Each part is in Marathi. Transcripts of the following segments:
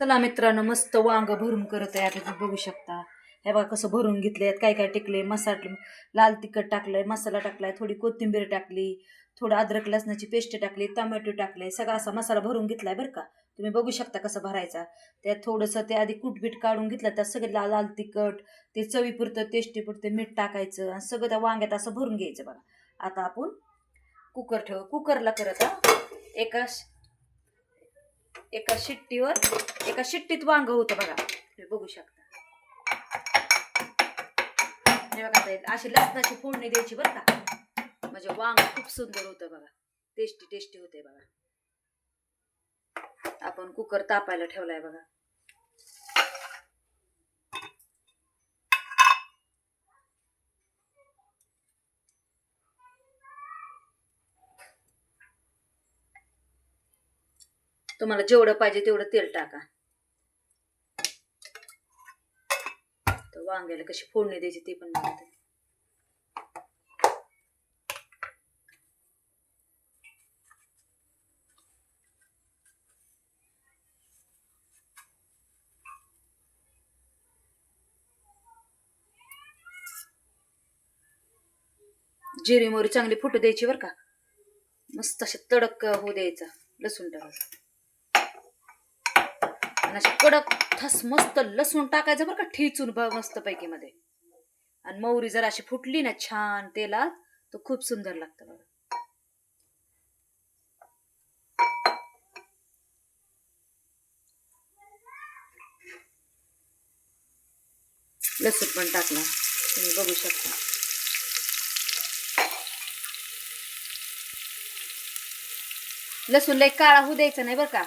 चला मित्रांनो, मस्त वांग भरून करत आहे. आता तुम्ही बघू शकता. हे बघा कसं भरून घेतलंय. काय काय टिकले मसाला, लाल तिखट टाकलंय, मसाला टाकलाय, थोडी कोथिंबीर टाकली, थोडं अद्रक लसणाची पेस्ट टाकली, टोमॅटो टाकले, सगळा असा मसाला भरून घेतलाय बरं का. तुम्ही बघू शकता कसं भरायचा. त्यात थोडंसं ते आधी कुटबीट काढून घेतलं, त्यात सगळं लाल लाल तिखट, ते चवीपुरतं टेस्टीपुरतं मीठ टाकायचं आणि सगळं त्या वांग्यात असं भरून घ्यायचं बघा. आता आपण कुकरला करत एका एका शिट्टीत वांग होतं बघा. तुम्ही बघू शकता. हे बघा, अशी लसणाची फोडणी द्यायची बरं का, म्हणजे वांग खूप सुंदर होतं बघा. टेस्टी होते बघा. आपण कुकर तापायला ठेवलाय बघा. तुम्हाला जेवढं पाहिजे तेवढं तेल टाका. तर वांग्याला कशी फोडणी द्यायची ते पण बघा. जिरी मोहरी चांगली फुटू द्यायची बरं का. मस्त असे तडक होऊ द्यायचा लसूण टाकायचं आणि असे कडक थस मस्त लसूण टाकायचं बरं का, ठेचून मस्त पैकी मध्ये. आणि मोहरी जर अशी फुटली ना छान तेलात, तर खूप सुंदर लागतं बघा. लसूण पण टाकला, तुम्ही बघू शकता. लसूण लई काळा होऊ द्यायचा नाही बरं का.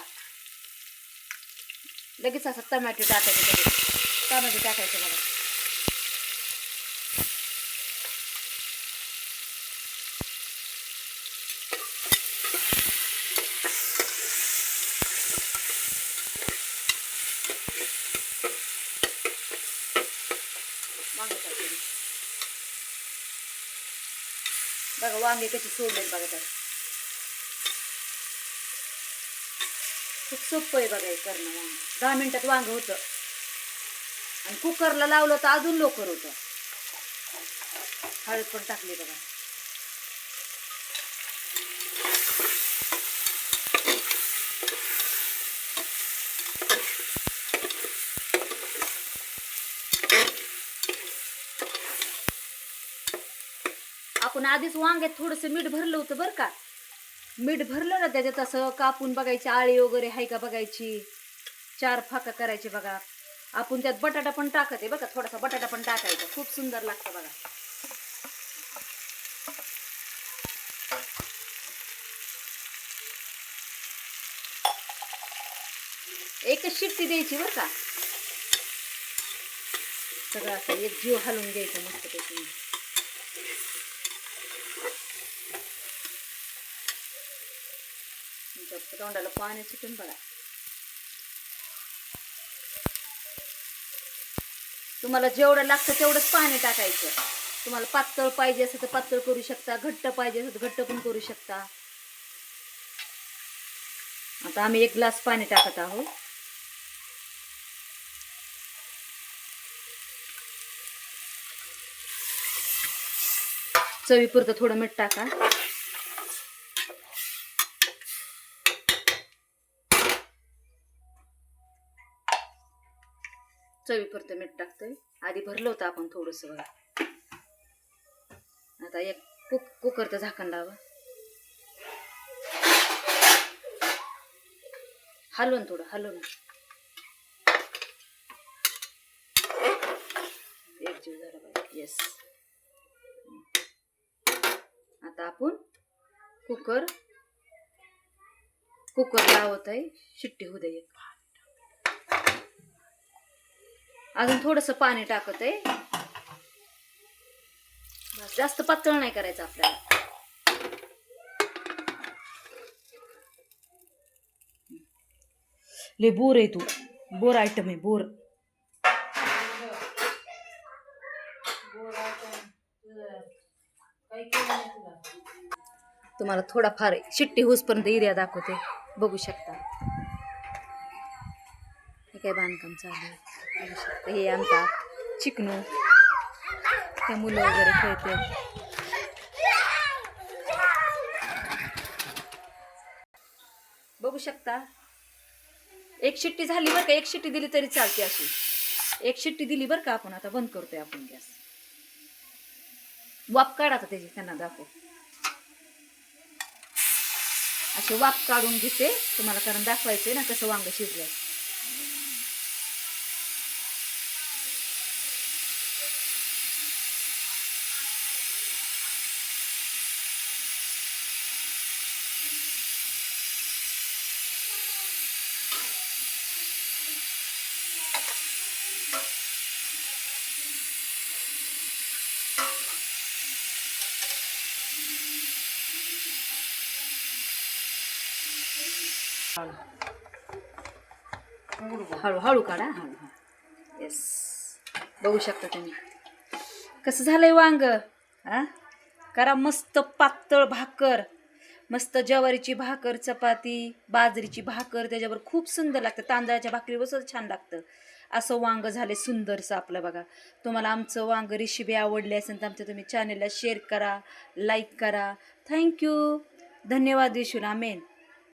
लगेच असं टोमॅटो टाकायचं बघा. बघा वांगे कशी सोडलेत बघा. त्यात खूप सोपं आहे बघा हे करणं. वांग 10 मिनिटात वांग होतं. आणि कुकरला लावलं तर अजून लवकर होतं. हळद पण टाकली बघा. आपण आधीच वांग्यात थोडंसं मीठ भरलं होतं बरं का. मीठ भरलं ना त्याच्यात असं कापून बघायची, आळी वगैरे हाय का बघायची. 4 फाका करायचे बघा. आपण त्यात बटाटा पण टाकत आहे बघा. थोडासा बटाटा पण टाकायचा, खूप सुंदर लागतं बघा. एकच शिट्टी द्यायची बरं का. सगळं असं एक जीव हलवून घ्यायचं मस्त पैकी. तोंडाला पाणी सुटून बघा. तुम्हाला जेवढं लागतं तेवढंच पाणी टाकायचं. तुम्हाला पातळ पाहिजे असं तर पातळ करू शकता, घट्ट पाहिजे असं तर घट्ट पण करू शकता. आता आम्ही 1 ग्लास पाणी टाकत आहोत. चवीपुरतं थोडं मीठ टाका. चवीपुरतं मीठ टाकतोय. आधी भरलं होतं आपण थोडंसं बघा. आता एक कुकरचं झाकण लावा. हलवून थोडं हलवून. एक जीव झाला पाहिजे. येस. आता आपण कुकर लावत आहे. शिट्टी होऊ दे. अजून थोडंसं पाणी टाकत आहे. जास्त पातळ नाही करायचं आपल्याला. ले बोर आहे तू. बोर आयटम आहे. बोर तुम्हाला थोडाफार शिट्टी होसपर्यंत एरिया दाखवते, बघू शकता. काय बांधकाम चालू आहे. बघू शकता हे आमचा चिकनू, त्या मुलं वगैरे खेळतात. बघू शकता एक शिट्टी झाली बरं का, एक शिट्टी दिली तरी चालते. अशी एक शिट्टी दिली बरं का. आपण आता बंद करतोय आपण गॅस. वाफ काढा आता त्याची, त्यांना दाखव. असे वाफ काढून घेते तुम्हाला, कारण दाखवायचंय ना कसं वांग शिजलंय. हळूहळू काढा, हळू. येस, बघू शकता तुम्ही कसं झालंय वांग. हा, करा मस्त पातळ भाकर, मस्त ज्वारीची भाकर, चपाती, बाजरीची भाकर, त्याच्यावर खूप सुंदर लागतं. तांदळाच्या भाकरीवर छान लागतं. असं वांग झाले सुंदरसं आपलं. बघा, तुम्हाला आमचं वांग रेसिपी आवडली असेल तर आमच्या तुम्ही चॅनलला शेअर करा, लाईक करा. थँक्यू, धन्यवाद. येशून आमेन.